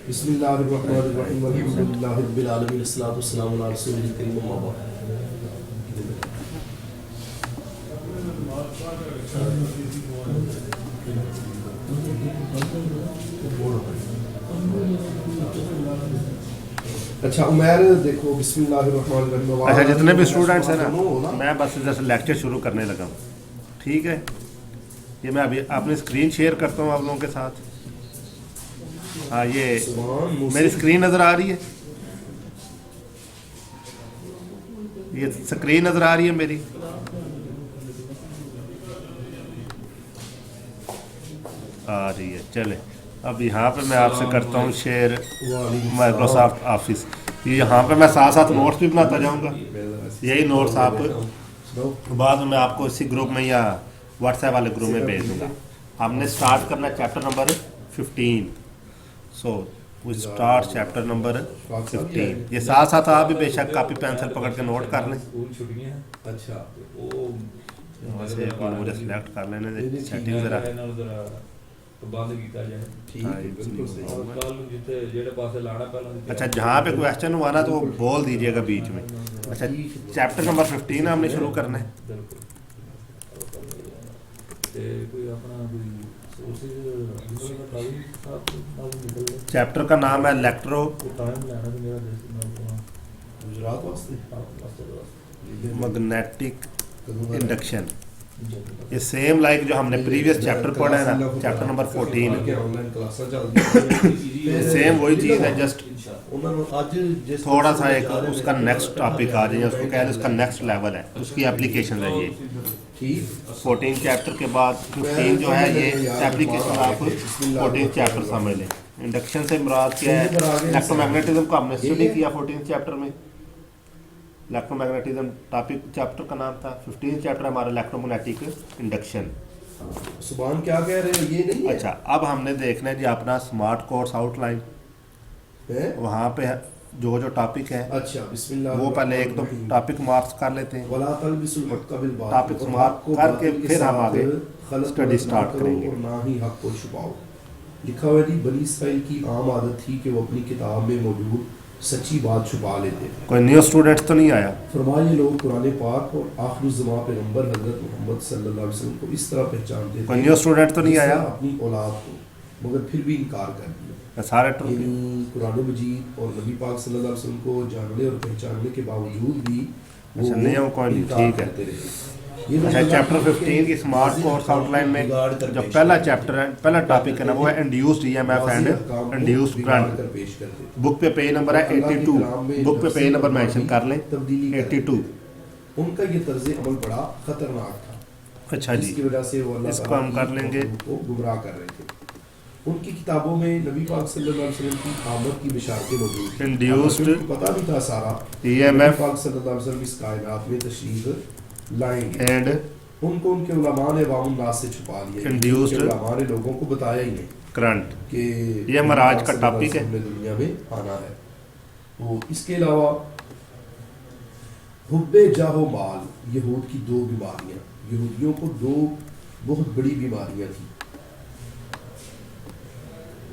बिस्मिल्लाहिर्रहमानिर्रहीम अल्हम्दुलिल्लाहि रब्बिल आलमीन अस्सलातु वस्सलामु अला रसूलिल करीम अम्मा बाद। अच्छा उमैर देखो बिस्मिल्लाहिर्रहमानिर्रहीम। अच्छा जितने भी स्टूडेंट्स हैं ना, मैं बस जैसे लेक्चर शुरू करने लगा हूँ, ठीक है। ये मैं अभी अपनी स्क्रीन शेयर करता हूँ आप लोगों के साथ। हाँ, ये मेरी स्क्रीन नज़र आ रही है, ये स्क्रीन नज़र आ रही है मेरी। आ रही है। चले अब यहाँ पे मैं आपसे करता हूँ शेयर माइक्रोसॉफ्ट ऑफिस। ये यहाँ पे मैं साथ साथ नोट्स भी बनाता जाऊँगा। यही नोट्स आप बाद में मैं आपको इसी ग्रुप में या व्हाट्सएप वाले ग्रुप में भेज दूँगा। हमने स्टार्ट करना है chapter number 15। So we start chapter number 15। ये साथ साथ आप भी बेशक कापी पेंसिल पकड़ के नोट कर लें। अच्छा वैसे मुझे सिलेक्ट कर लेने दे सेटिंग ज़रा। अच्छा जहाँ पे क्वेश्चन हुआ ना तो वो बोल दीजिएगा बीच में। अच्छा चैप्टर नंबर 15 हमने शुरू करना है। चैप्टर का नाम है इलेक्ट्रो मैग्नेटिक इंडक्शन। ये सेम लाइक जो हमने प्रीवियस चैप्टर पढ़ा है ना, चैप्टर नंबर 14, सेम वही चीज़ है, जस्ट थोड़ा सा एक उसका नेक्स्ट टॉपिक आ जाए, उसको कह रहे उसका नेक्स्ट लेवल है, उसकी एप्लीकेशन है ये। 14 चैप्टर के बाद 15 जो है ये एप्लीकेशन आप 14 चैप्टर समझ लें। इंडक्शन से मुराद क्या है? इलेक्ट्रोमैग्नेटिज्म का हमने स्टडी किया 14 चैप्टर में। इलेक्ट्रोमैग्नेटिज्म टॉपिक चैप्टर का नाम था। 15 चैप्टर हमारा इलेक्ट्रोमैग्नेटिक इंडक्शन। सुभान क्या कह रहे हैं? ये नहीं है। अच्छा अब हमने देखना है जी अपना स्मार्ट कोर्स आउटलाइन है, वहाँ पे जो जो टॉपिक है। अच्छा बिस्मिल्लाह, वो पहले एक दो टॉपिक मार्क्स कर लेते हैं। टॉपिक मार्क करके फिर हम आगे स्टडी स्टार्ट करेंगे। और ना ही हक को छुपाओ। लिखा हुआ है बनी इसराइल की आम आदत थी कि वो अपनी किताब में मौजूद सच्ची बात छुपा लेते थे। कोई न्यू स्टूडेंट तो नहीं आया? फरमाया ये लोग कुरान पाक और आखिरुज़्ज़मा पैगंबर हज़रत मोहम्मद सल्लल्लाहु अलैहि वसल्लम को इस तरह पहचानते थे। कोई न्यू स्टूडेंट तो नहीं आया? अपनी औलाद को, मगर फिर भी इनकार कर दिया। सारे कुरान मजीद और नबी पाक सल्लल्लाहु अलैहि वसल्म को जानने और पहचानने के बावजूद भी वो ठीक है। अच्छा चैप्टर 15 की स्मार्ट कोर्स आउटलाइन में जो पहला चैप्टर है, पहला टॉपिक है ना, वो है induced EMF and induced current. Book पे पेज नंबर है 82। बुक पे पेज नंबर मेंशन कर लें 82। उनका ये तर्ज अमल बड़ा खतरनाक था। अच्छा जी, इसकी वजह से वो अल्लाह इसको हम कर लेंगे। को गुमराह कर रहे थे। उनकी किताबों में नबी पाक सल्लल्लाहु अलैहि वसल्लम की आमद की बिशारतें मौजूद थी। इंड्यूस्ड पता भी था सारा ईएमएफ पाक सल्लल्लाहु अलैहि वसल्लम इस कायनात में तशरीफ लाएंगे एंड उनको उनके उलमा ने अवाम नास से छुपा लिया। इंड्यूस्ड उलमा ने लोगों को बताया ही नहीं करंट कि ये हमारा आज का टॉपिक है। दुनिया में आना है। तो इसके अलावा हुब्बे जाहो माल, यहूद की दो बीमारियां, यहूदियों को दो बहुत बड़ी बीमारियां थी।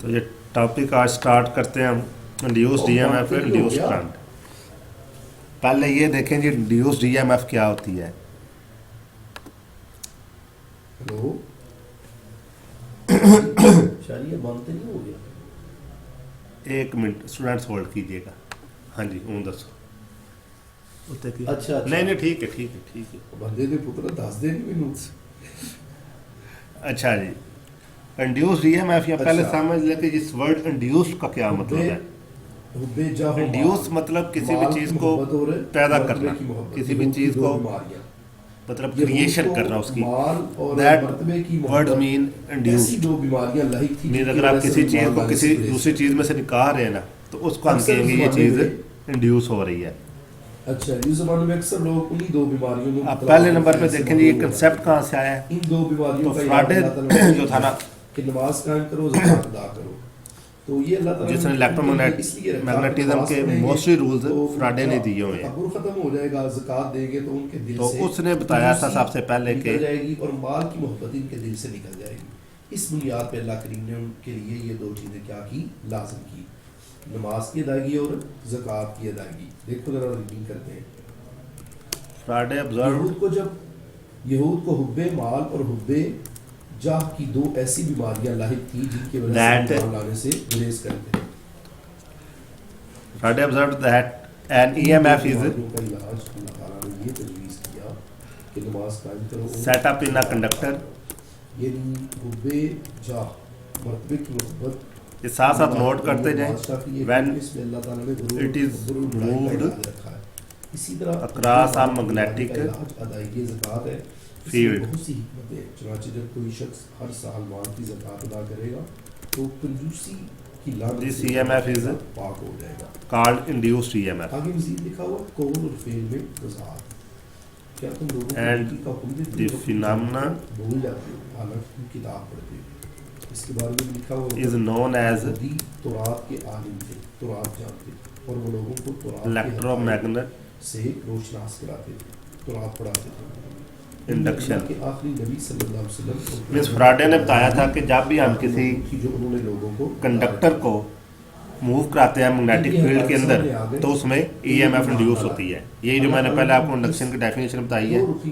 तो ये टॉपिक आज स्टार्ट करते हैं हम। Induced EMF induced current. पहले ये देखें जी इंड्यूस्ड ईएमएफ क्या होती है। हेलो शायद मानते नहीं हो गया। एक मिनट स्टूडेंट्स होल्ड कीजिएगा। हाँ जी हूँ दसो। अच्छा नहीं नहीं ठीक है बंदे दे पुत्र दस दे नहीं मैनू। अच्छा जी इंड्यूस्ड ईएमएफ या पहले समझ लेते जिस वर्ड इंड्यूस्ड का क्या मतलब है। इंड्यूस मतलब किसी भी चीज़ को पैदा करना, किसी भी चीज़ को मतलब क्रिएशन करना उसकी। That word mean induced. Mean अगर आप किसी चीज़ को किसी दूसरी चीज़ में से निकाल रहे हैं ना, तो उसको हम कहेंगे ये चीज़ इंड्यूस हो रही है। अच्छा इस ज़माने में अक्सर लोग उन्हीं दो बीमारियों में। आप पहले नंबर पे देखें ये कंसेप्ट कहाँ से आया है। इन दो बीमारियों तो फ्राडे जो था ना कि नमाज कायम करो, ज़कात अदा करो, तो ये अल्लाह ताला जिसने इलेक्ट्रोमैग्नेटिज्म के मोस्टली रूल्स फ्राडे ने दिए हुए हैं। खत्म हो जाएगा, ज़कात देंगे तो उनके दिल तो से उसने बताया था सबसे पहले कि जाएगी और माल की मोहब्बत इनके दिल से निकल जाएगी। इस बुनियाद पे अल्लाह करीम ने उनके लिए ये दो चीज़ें क्या की, लाज़िम की। नमाज की अदायगी और ज़कात की अदायगी। देखो जरा रीडिंग करते हैं। फ्राइडे ऑब्जर्व यहूद को हुब्बे माल और हुब्बे जाह की दो ऐसी बीमारियां लाहिक थी जिनकी वजह से ईमान लाने से गुरेज करते हैं। Friday observe that an EMF is का इलाज अल्लाह ताला ने ये तजवीज़ किया कि नमाज कायम करो, set up in a conductor. यानी हुब्बे जाह मर्तबे की मोहब्बत ये साथ साथ नोट करते जाएं व्हेन इट इज मूव्ड रखा है। इसी तरह across a magnetic अदायगी ज़कात है field। बहुत सी हिकमत है। चुनांचे जब कोई शख्स हर साल माल की ज़कात अदा करेगा तो कंजूसी की लानत This से EMF is पाक हो जाएगा। called induced EMF आगे मज़ीद लिखा हुआ कौल और फेल में वज़ाहत। क्या तुम लोगों को and नेकी का हुक्म देते the हो, phenomena भूल जाते हो हालांकि तुम किताब पढ़ते हो। इसके बारे में लिखा हुआ is known as यहूदी तौरात के आलिम थे, तौरात जानते और वो लोगों को तौरात के electromagnetic से रोशनास कराते थे, तौरात पढ़ाते थे। इंडक्शन। के आखिरी नबी सल्लल्लाहु अलैहि वसल्लम मिस फ्राडे ने बताया था कि जब भी हम किसी की जो उन्होंने लोगों को कंडक्टर को मूव कराते हैं मैग्नेटिक फील्ड के अंदर तो उसमें ईएमएफ इंड्यूस होती है। यही जो मैंने पहले आपको इंडक्शन की डेफिनेशन बताई है कि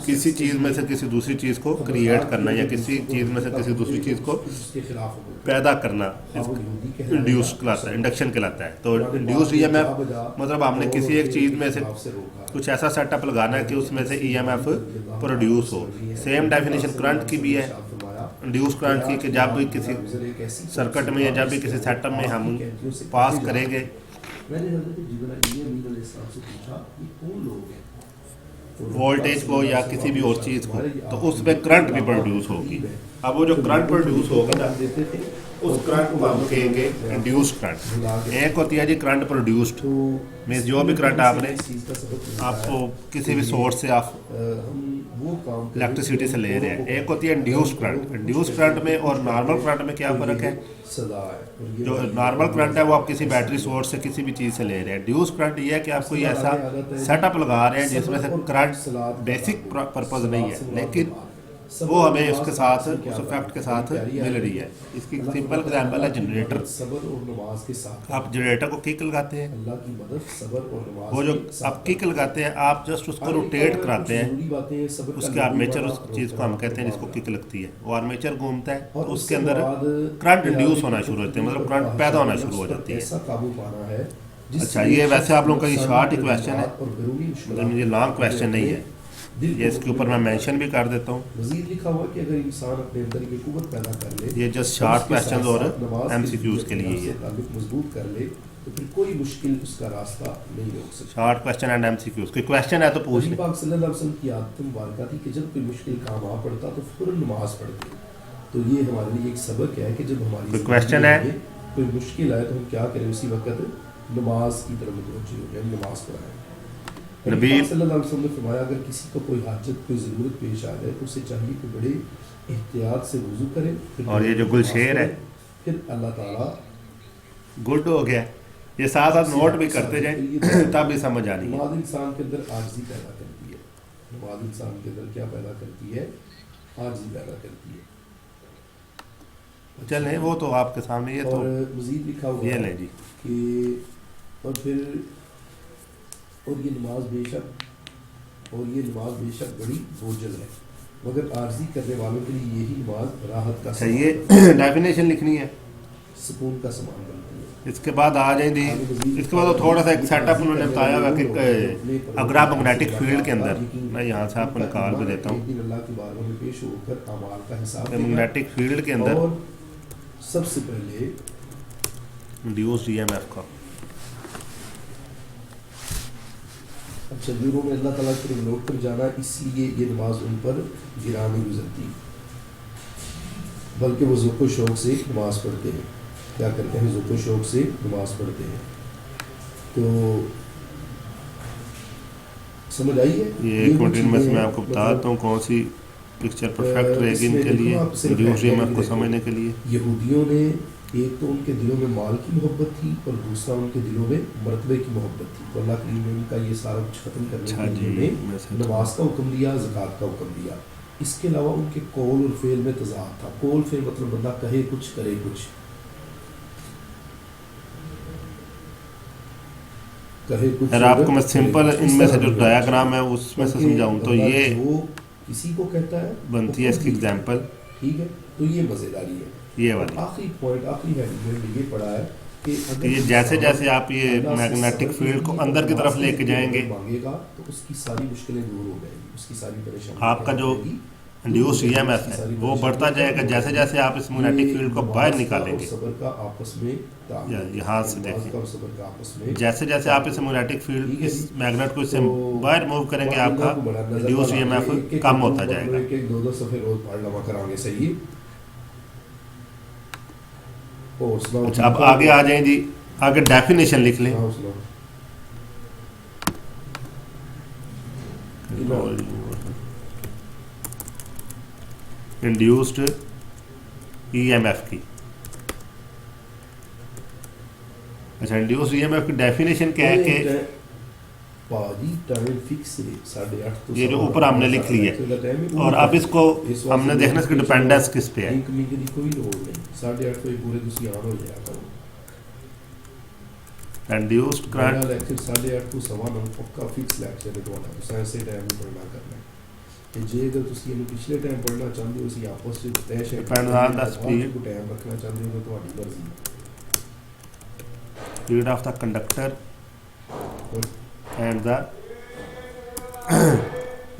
किसी चीज़ में से किसी दूसरी चीज़ को क्रिएट करना या किसी चीज़ में से किसी दूसरी चीज़ को पैदा करना इंड्यूस कहलाता है, इंडक्शन कहलाता है। तो इंड्यूस ईएमएफ मतलब हमने किसी एक चीज़ में से कुछ ऐसा सेटअप लगाना है कि उसमें से ईएमएफ प्रोड्यूस हो। सेम डेफिनेशन करंट की भी है, इंड्यूस करंट की, कि जब भी किसी सर्किट में या जब भी किसी सेटअप में हम पास करेंगे वोल्टेज को या किसी भी और चीज़ को तो उसमें करंट भी प्रोड्यूस होगी। अब वो जो करंट प्रोड्यूस होगी ना उस करंट को हम कहेंगे इंड्यूस्ड करंट। एक होती है जी करंट प्रोड्यूस्ड, मीन्स जो भी करंट आपको किसी भी सोर्स से आप इलेक्ट्रिसिटी से ले रहे हैं। एक होती है इंड्यूस्ड करंट। इंड्यूस्ड करंट में और नॉर्मल करंट में क्या फ़र्क है? जो नॉर्मल करंट है वो आप किसी बैटरी सोर्स से किसी भी चीज़ से ले रहे हैं। इंड्यूस्ड करंट ये है कि आप कोई ऐसा सेटअप लगा रहे हैं जिसमें से करंट बेसिक पर्पज़ नहीं है लेकिन वो हमें उसके साथ उस इफेक्ट के साथ मिल रही है। इसकी सिंपल एग्जांपल है जनरेटर। आप जनरेटर को किक लगाते हैं, वो जो आप किक लगाते हैं आप जस्ट उसको रोटेट कराते हैं, उसके आर्मेचर उस चीज़ को हम कहते हैं जिसको किक लगती है, वो आर्मेचर घूमता है तो उसके अंदर करंट इंड्यूस होना शुरू होते हैं, मतलब करंट पैदा होना शुरू हो जाती है। अच्छा, ये वैसे आप लोगों का ये शॉर्ट ही क्वेश्चन है, मतलब ये लॉन्ग क्वेश्चन नहीं है, ये इसके ऊपर मैं मेंशन भी कर देता हूँ। मज़ीद लिखा हुआ कि अगर इंसान अपने अंदर की कुव्वत पैदा कर ले, ये जस्ट शॉर्ट क्वेश्चन और एमसीक्यूज के लिए है, मजबूत कर ले तो फिर कोई मुश्किल उसका रास्ता नहीं रोक सकता। Short question and MCQs. कोई क्वेश्चन है तो पूछ ले। पाक सल्लल्लाहु अलैहि वसल्लम की आदत मुबारक थी कि जब कोई मुश्किल काम आ पड़ता तो फौरन नमाज पढ़ते। तो ये हमारे लिए एक सबक है कि जब हमारी कोई क्वेश्चन है, कोई मुश्किल आए तो हम क्या करें, उसी वक्त नमाज की तरफ मुतवज्जो हो जाए, नमाज पढ़ाएं। नबी सल्लल्लाहु अलैहि वसल्लम ने फरमाया अगर किसी को कोई हाजत कोई ज़रूरत पेश आ जाए तो उसे चाहिए कि बड़े एहतियात से वज़ू करे। और ये जो गुलशेर है फिर अल्लाह ताला गुड हो गया, ये साथ साथ नोट भी करते जाए तब भी समझ आ रही है। नमाज इंसान के अंदर आजिज़ी पैदा करती है। नमाज इंसान के अंदर क्या पैदा करती है? आजिज़ी पैदा करती है। चलें वो तो आपके सामने, ये तो मज़ीद लिखा हुआ ये लें जी कि और ये नमाज बेशक बड़ी बोझल है मगर आर्जी करने वालों के लिए यही नमाज राहत का ये डेफिनेशन लिखनी है, सुकून का सामान बनती है। इसके बाद आ जाएंगी, इसके बाद थोड़ा सा एक सेटअप उन्होंने बताया हुआ कि अगर आप मैग्नेटिक फील्ड के अंदर, मैं यहाँ से आपको निकाल भी देता हूँ, अल्लाह की बारगाह में पेश होकर अमाल का हिसाब मैग्नेटिक फील्ड के अंदर सबसे पहले इंड्यूस्ड ईएमएफ का अच्छा दिलों में अल्लाह ताला की तरफ लौट कर जाना, इसलिए ये नमाज उन पर गिरा नहीं गुजरती बल्कि वो ज़ौक़ शौक़ से नमाज पढ़ते हैं। क्या करते हैं? ज़ौक़ शौक़ से नमाज पढ़ते हैं। तो समझ आई है? ये कंटिन्यू में मैं आपको बताता हूँ कौन सी पिक्चर परफेक्ट रहेगी इनके लिए, इंड्यूस्ड ईएमएफ को समझने के लिए। यहूदियों ने एक तो उनके दिलों में माल की मोहब्बत थी और दूसरा उनके दिलों में मर्तबे की मोहब्बत थी। तो अल्लाह करीम ने उनका ये सारा कुछ ख़त्म करने के लिए नमाज का हुक्म दिया, ज़कात का हुक्म दिया। इसके अलावा उनके कौल और फेल में तज़ाद था। कौल फेल मतलब बंदा कहे कुछ करे कुछ, कहे कुछ अगर आपको मैं करे सिंपल कुछ, इस इनमें से तरह जो की डायग्राम है उसमें से क्योंकि समझाऊं तो बंदा ये जो किसी को कहता है बनती वो है खुद इसकी ही एग्जांपल, ठीक है। तो ये मज़ेदारी है। ये और वाली। आखिरी पॉइंट, आखिरी हेडिंग में ये पड़ा है कि तो अगर ये जैसे इंसान जैसे आप ये अल्लाह से मैग्नेटिक सब्र फील्ड को की अंदर और की तरफ नमाज लेके की जाएंगे, मदद मांगेगा तो उसकी सारी मुश्किलें दूर हो जाएंगी, उसकी सारी परेशानियां आपका क्या जो हो जाएंगी, दूर हो इंड्यूस जाएंगी, ईएमएफ उसकी है सारी वो बढ़ता परेशानियां जाएगा खत्म हो जैसे जाएंगी। जैसे आप इस ये मैग्नेटिक फील्ड को बाहर नमाज का और निकालेंगे। सब्र का आपस में ताल्लुक है। यहाँ से नमाज देखिए, का और सब्र का आपस में जैसे जैसे आप इस मैग्नेटिक फील्ड ठीक है इस जी। मैग्नेट को इससे तो बाहर मूव करेंगे, इन्ना आपका को बड़ा नजर इंड्यूस वाला ईएमएफ एक एक कम दो होता मतलब जाएगा। एक एक दो सफ़े रोज पढ़ लवा करांगे सही। और सुनाओ अच्छा, अब आगे आ जाएं जी, आगे डेफिनेशन लिख लें। सुनाओ सुनाओ। इंड्यूस्ड ईएमएफ की, अच्छा इंड्यूस्ड ईएमएफ की डेफिनेशन क्या है कि पाजी टाइम फिक्स है 8:30 तो ये जो ऊपर हमने लिख ली है, और अब इसको हमने देखना इसकी डिपेंडेंस किस पे है। लिंक की कोई लोड नहीं, 8:30 तो पूरे तुसी ऑन हो जाया करो। इंड्यूस्ड मेरा करंट लेक्चर 8:30 तो 9:15 पक्का फिक्स लेक्चर है ਤੁਹਾਡਾ, ਤੁਸੀਂ ਇਸੇ ਟਾਈਮ ਨੂੰ ਪੜਨਾ ਕਰਨਾ ਤੇ ਜੇ ਅਗਰ ਤੁਸੀਂ ਇਹਨੂੰ ਪਿਛਲੇ ਟਾਈਮ ਪੜਨਾ ਚਾਹੁੰਦੇ ਹੋ, ਅਸੀਂ ਆਪਸ ਵਿੱਚ ਤੈਅ ਸ਼ੈ Depends on the speed. को टाइम रखना चाहते हो तो ਤੁਹਾਡੀ ਮਰਜ਼ੀ। Speed of the conductor and the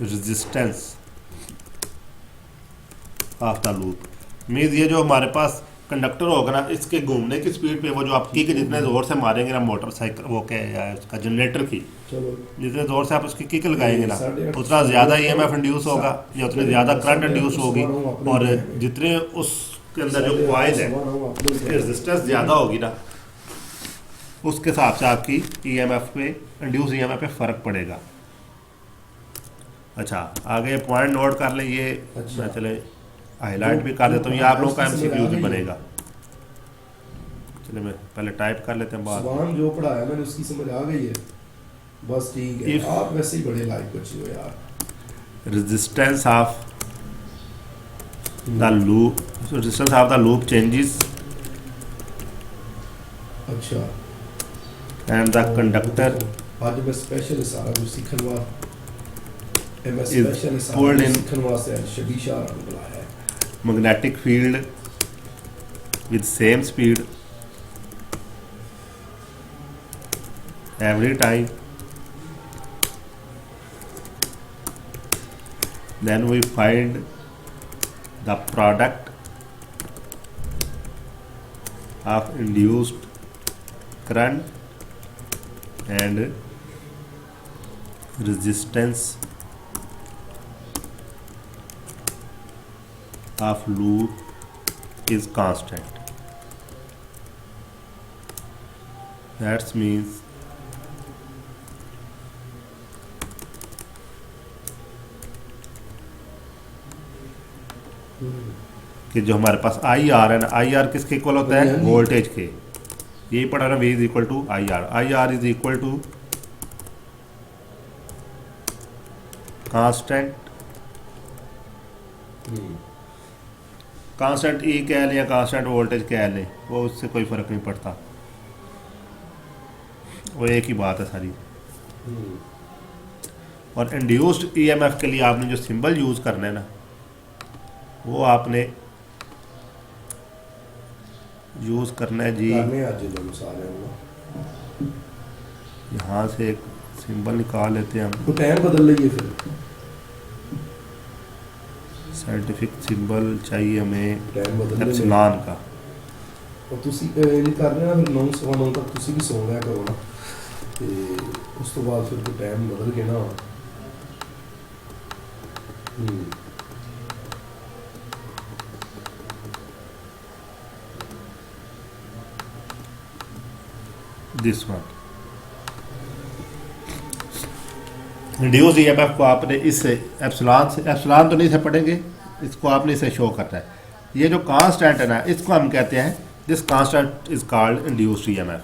resistance of the loop. Means ये जो हमारे पास कंडक्टर होगा ना, इसके घूमने की स्पीड पे वो जो आप किक जितने ज़ोर से मारेंगे ना मोटरसाइकिल वो क्या है उसका जनरेटर की, चलो जितने ज़ोर से आप उसकी किक लगाएंगे ना 8:30 उतना ज़्यादा ईएमएफ इंड्यूस होगा या उतनी ज़्यादा करंट इंड्यूस होगी, और जितने उसके अंदर जो कॉइल है उसकी रेजिस्टेंस ज़्यादा होगी ना उसके हिसाब से आपकी ईएमएफ पे इंड्यूस ईएमएफ पे फ़र्क पड़ेगा। अच्छा आगे पॉइंट नोट कर लें, ये अच्छा। मैं चले हाईलाइट भी कर देता हूँ, ये आप लोगों का एमसीक्यू भी बनेगा। चलिए मैं पहले टाइप कर लेते हैं बाद। सवाल जो पढ़ाया मैंने उसकी समझ आ गई है, बस ठीक है। If- आप वैसे ही बड़े लाइक बच्चे हो यार। Resistance of the loop, resistance of the loop changes अच्छा एंड द कंडक्टर आज मैं स्पेशल सारा कुछ सीखने वाला मैं Is स्पेशल सारा pulled कुछ in- सीखने वास्ते आज शबी शाह को बुलाया है। magnetic field with same speed every time, then we find the product of induced current and resistance of loop is constant. That means कि जो हमारे पास आई आर है ना, आई आर किसके इक्वल होता है, वोल्टेज के। यही पढ़ा ना, V is equal to I R, I R is equal to constant, constant E कह लें या कांस्टेंट वोल्टेज कह लें, वो उससे कोई फ़र्क नहीं पड़ता, वो एक ही बात है सारी। और इंड्यूस्ड ईएमएफ के लिए आपने जो सिंबल यूज़ करना है ना, वो आपने यूज़ करना है जी, करने आज जो सारे हैं यहाँ से एक सिंबल निकाल लेते हैं हम, तो टाइम बदल लीजिए फिर। साइंटिफिक सिंबल चाहिए हमें टाइम बदल एप्सिलॉन का। और ਤੁਸੀਂ ਇਹ ਕਰਨਾ ਫਿਰ 9:09 ਤੱਕ ਤੁਸੀਂ ਵੀ ਸੌਂ ਲਿਆ ਕਰੋ ਨਾ, ਤੇ ਉਸ ਤੋਂ ਬਾਅਦ ਫਿਰ ਟਾਈਮ ਬਦਲ ਕੇ ਨਾ दिस वन इंड्यूस ईएमएफ को आपने इससे एप्सिलॉन से, एप्सिलॉन तो नहीं से पढ़ेंगे, इसको आपने इसे शो करना है। ये जो कांस्टेंट है ना, इसको हम कहते हैं, this constant is called induced EMF.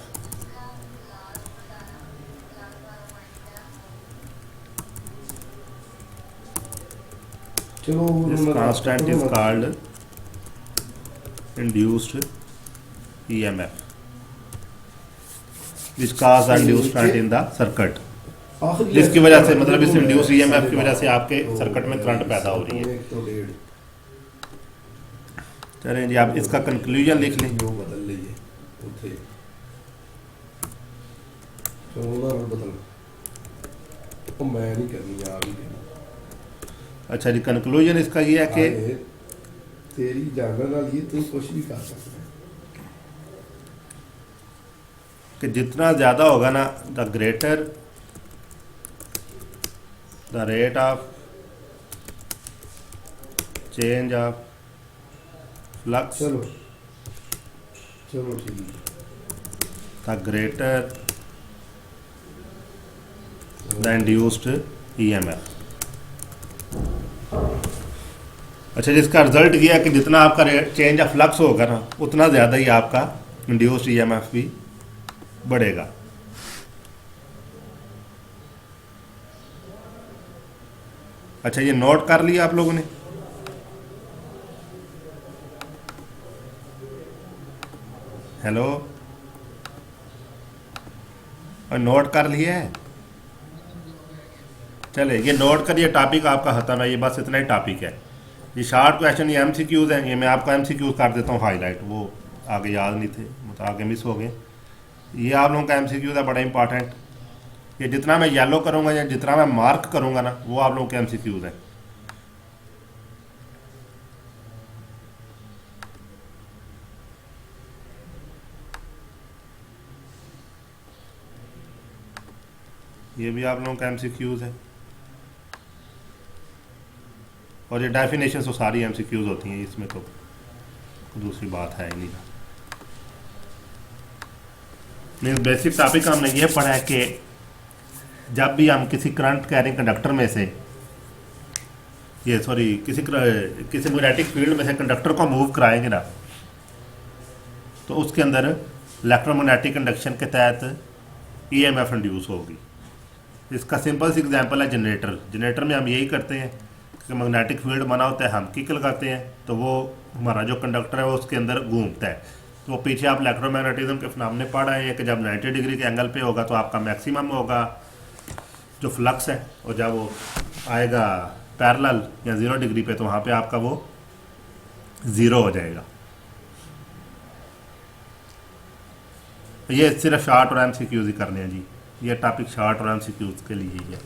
चलो this constant is called induced EMF. Which cause induce current in the circuit, आखिरी जिसकी वजह से मतलब इस इंड्यूस ईएमएफ की वजह से आपके सर्किट में करंट पैदा हो रही है। तो डेढ़ चलें जी, आप इसका कंक्लूजन लिख लें। जो बदल लीजिए उठे तो ना बदल तो मैं नहीं करनी, आप ही करनी। अच्छा जी, कंक्लूजन इसका ये है कि आए, तेरी जानने वाली ये तू कुछ भी कर सकता है। जितना ज़्यादा होगा ना, the greater the rate of change of flux, चलो चलो ठीक है। The greater the induced EMF. अच्छा, जिसका रिजल्ट ये है कि जितना आपका चेंज ऑफ फ्लक्स होगा ना, उतना ज़्यादा ही आपका इंड्यूस्ड ईएमएफ भी बढ़ेगा। अच्छा, ये नोट कर लिया आप लोगों ने? हेलो, और नोट कर लिया है? चले, ये नोट करिए, टॉपिक आपका खत्म है, ये बस इतना ही टॉपिक है। ये शॉर्ट क्वेश्चन, ये एमसीक्यूज हैं, ये मैं आपको एमसीक्यूज कर देता हूँ हाईलाइट, वो आगे याद नहीं थे, मतलब आगे मिस हो गए। ये आप लोगों का एमसीक्यूज है, बड़ा इंपॉर्टेंट। ये जितना मैं येलो करूँगा या जितना मैं मार्क करूँगा ना, वो आप लोगों के एमसीक्यूज हैं। ये भी आप लोगों का एमसीक्यूज है, और ये डेफिनेशन तो सारी एमसीक्यूज होती हैं, इसमें तो दूसरी बात है ही नहीं। बेसिक टॉपिक हमने ये पढ़ा है कि जब भी हम किसी करंट कैरिंग कंडक्टर में से किसी मैग्नेटिक फील्ड में से कंडक्टर को मूव कराएंगे ना, तो उसके अंदर इलेक्ट्रोमैग्नेटिक कंडक्शन के तहत ईएमएफ इंड्यूस होगी। इसका सिंपल सी एग्जांपल है जनरेटर में हम यही करते हैं कि मैग्नेटिक फील्ड बना होता है, हम किक लगाते हैं तो वो हमारा जो कंडक्टर है वो उसके अंदर घूमता है। तो पीछे आप इलेक्ट्रोमैग्नेटिज्म के फिनोमेना पढ़ रहे हैं कि जब 90 डिग्री के एंगल पे होगा तो आपका मैक्सिमम होगा जो फ्लक्स है, और जब वो आएगा पैरेलल या 0 डिग्री पे तो वहाँ पे आपका वो 0 हो जाएगा। ये सिर्फ शॉर्ट और एमसीक्यूज ही करने हैं जी, ये टॉपिक शॉर्ट और एमसीक्यूज के लिए ही है।